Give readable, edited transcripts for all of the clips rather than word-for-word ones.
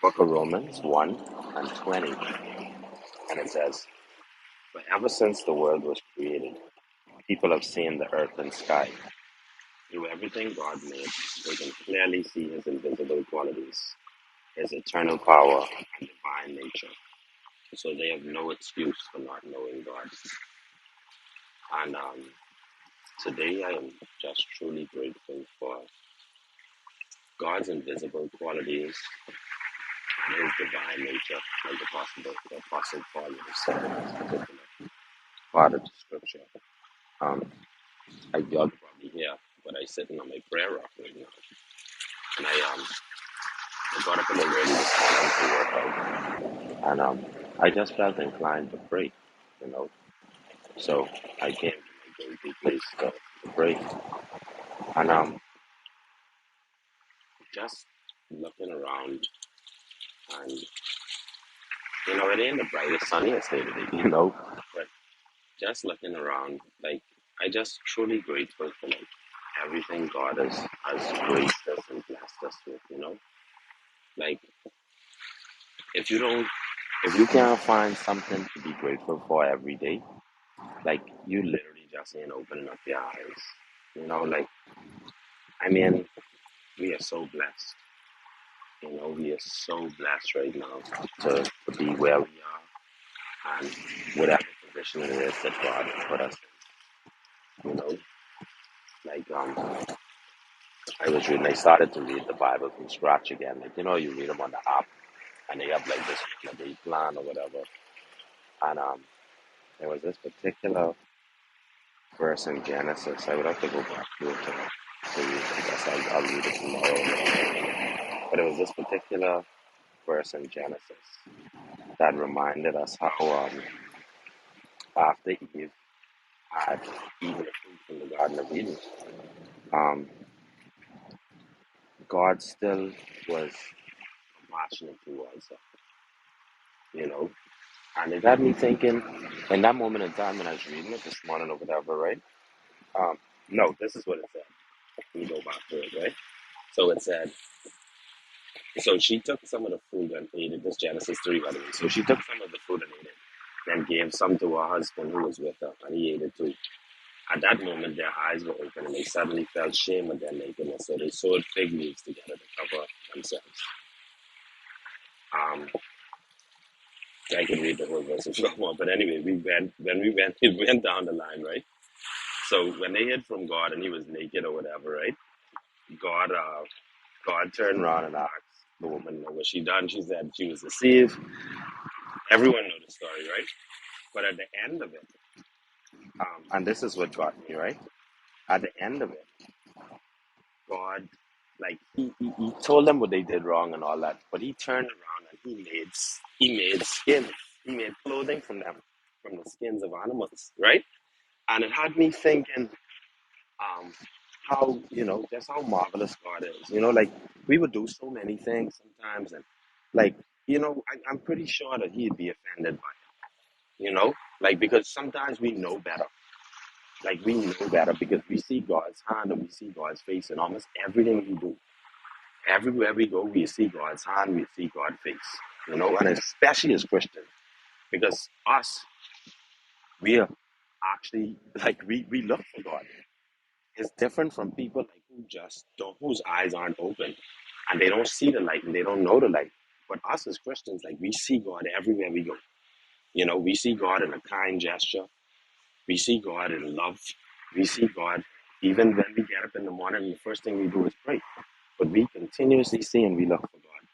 Book of Romans 1 and 20. And it says, "For ever since the world was created, people have seen the earth and sky. Through everything God made, they can clearly see his invisible qualities, his eternal power and divine nature. So they have no excuse for not knowing God." And today I am just truly grateful for God's invisible qualities and his divine nature, like the Apostle Paul would have said in this particular part of the scripture. Um, y'all can probably hear, but I sitting on my prayer rock right now, and I got up a little early this morning to work out, and I just felt inclined to pray, you know. So I came to my go-to place to pray, and just looking around, and it ain't the brightest, sunniest day today, but just looking around, like I just truly grateful for like everything God has graced us and blessed us with, like if you don't if you can't find something to be grateful for every day, like you literally just ain't opening up your eyes. Like I mean, we are so blessed. We are so blessed right now to be where we are and whatever position it is that God has put us in. Like I started to read the Bible from scratch again. Like you read them on the app and they have like this day plan or whatever. And there was this particular verse in Genesis. I would have to go back to it to read it. I guess I'll read it tomorrow. But it was this particular verse in Genesis that reminded us how after Eve had eaten the fruit from the Garden of Eden, um, God still was compassionate towards her, you know. And it had me thinking, in that moment in time when I was reading it this morning or whatever, right? Um, no, this is what it said. Let me go back to it, right? So it said, so she took some of the food and ate it. This Genesis 3, by the way. So she took some of the food and ate it, then gave some to her husband who was with her, and he ate it too. At that moment, their eyes were open, and they suddenly felt shame at their nakedness. So they sewed fig leaves together to cover themselves. Um, I can read the whole verse if you want, but anyway, it went down the line, right? So when they hid from God and he was naked or whatever, right? God, uh, God turned around and asked the woman, what she done? She said she was deceived. Everyone know the story, right? But at the end of it, and this is what got me, right? At the end of it, God, like he told them what they did wrong and all that, but he turned around and he made skins, he made clothing from them, from the skins of animals, right? And it had me thinking, um, how just how marvelous God is. Like we would do so many things sometimes, and like I'm pretty sure that He'd be offended by it. Like because sometimes we know better. Like we know better because we see God's hand and we see God's face in almost everything we do. Everywhere we go, we see God's hand, we see God's face. And especially as Christians, because us, we are actually like we look for God. It's different from people like who just don't, whose eyes aren't open, and they don't see the light and they don't know the light. But us as Christians, like we see God everywhere we go. We see God in a kind gesture. We see God in love. We see God even when we get up in the morning. The first thing we do is pray. But we continuously see and we look for God.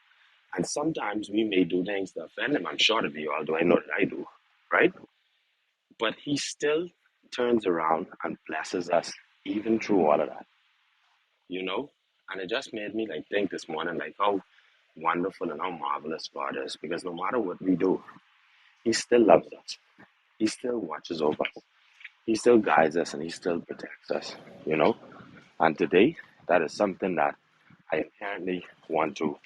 And sometimes we may do things to offend Him. I'm sure that we all do. I know that I do, right? But He still turns around and blesses us even through all of that. you know? And it just made me like think this morning like how wonderful and how marvelous God is because no matter what we do, He still loves us. He still watches over us. He still guides us and He still protects us. And today, that is something that I inherently want to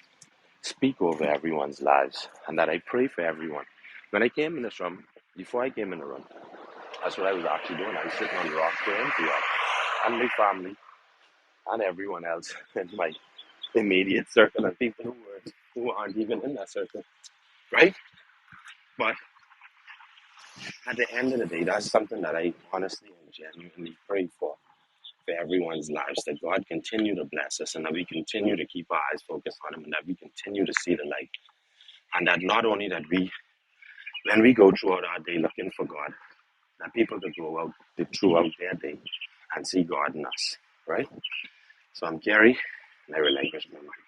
speak over everyone's lives and that I pray for everyone. When I came in this room, before I came in the room, that's what I was actually doing. I was sitting on the rock praying for you and my family and everyone else in my immediate circle and people who were who aren't even in that circle, right? But at the end of the day, that's something that I honestly and genuinely pray for everyone's lives, that God continue to bless us and that we continue to keep our eyes focused on Him and that we continue to see the light. And that not only that we, when we go throughout our day looking for God, that people could go out throughout their day and see God in us, right? So I'm Gary, and I relinquish my mind.